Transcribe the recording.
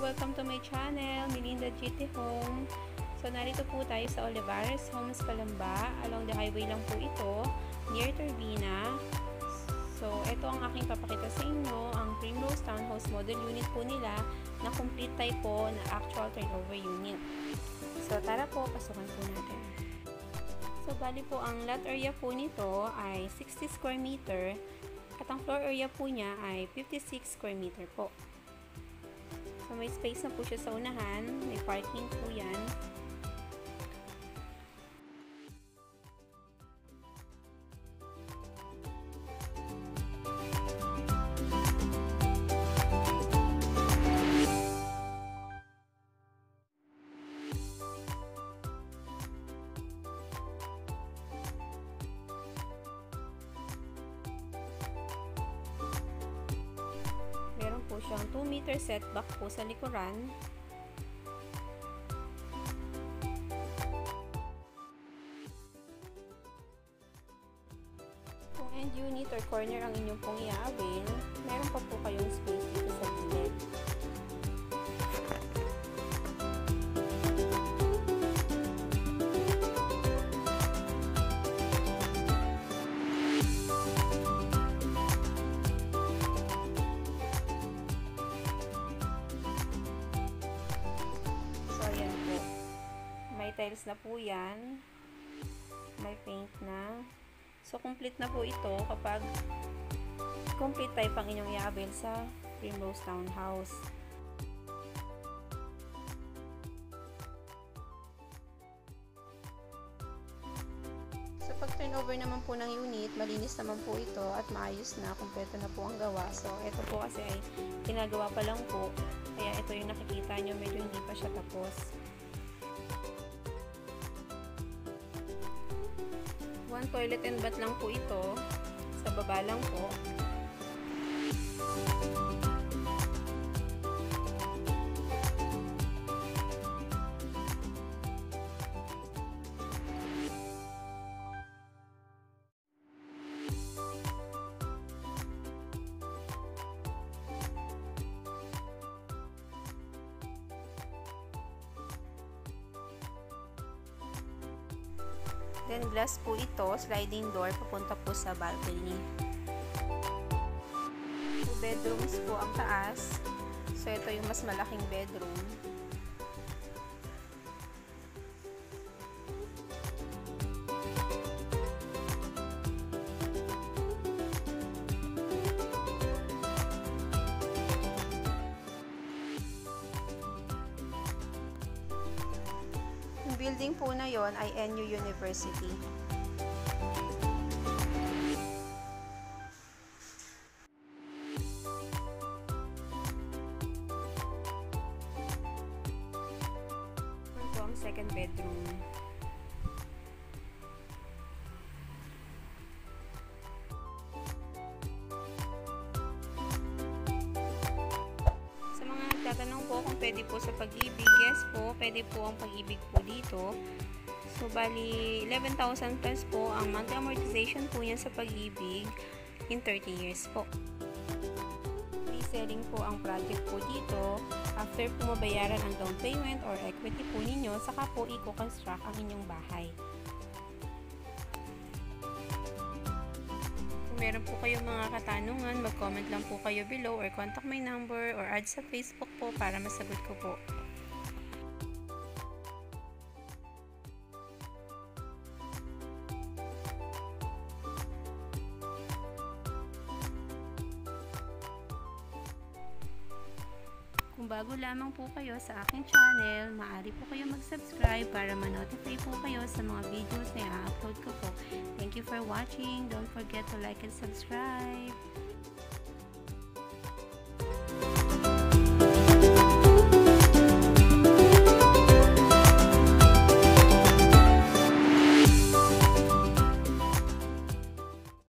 Welcome to my channel, Melinda GT Home. So, narito po tayo sa Olivares Homes, Calamba. Along the highway lang po ito, near Turbina. So, ito ang aking papakita sa inyo, ang Primrose Townhouse Model Unit po nila na complete type po na actual turnover unit. So, tara po, pasukan po natin. So, bali po ang lot area po nito ay 60 square meter at ang floor area po niya ay 56 square meter po. So, may space na po siya sa unahan. May parking po yan. Meron po siyang 2 meter setback po sa likuran. Kung end unit or corner ang inyong pong i-avail, meron pa po kayong space dito sa gilid. May tiles na po yan. May paint na. So, complete na po ito kapag complete type ang inyong i-avail sa Primrose Townhouse. So, pag turnover naman po ng unit, malinis naman po ito at maayos na, kumpleto na po ang gawa. So, ito po kasi ay ginagawa pa lang po. Kaya ito yung nakikita nyo, medyo hindi pa siya tapos. One toilet and bath lang po ito. Sa baba lang po. Then, glass po ito, sliding door, papunta po sa balcony. 2 bedrooms po ang taas. So, ito yung mas malaking bedroom. Building po na yon ay NU University. Ito po ang second bedroom. Tatanong po kung pwede po sa Pag-ibig. Yes po, pwede po ang Pag-ibig po dito. So, bali, 11,000 plus po ang monthly amortization po yan sa Pag-ibig in 30 years po. Reselling po ang project po dito. After po mabayaran ang down payment or equity po ninyo, saka po i-construct ang inyong bahay. Meron po kayong mga katanungan, mag-comment lang po kayo below or contact my number or add sa Facebook po para masagot ko po. Kung bago lamang po kayo sa aking channel, maaari po kayo mag-subscribe para ma-notify po kayo sa mga videos na i-upload ko po. Thank you for watching. Don't forget to like and subscribe.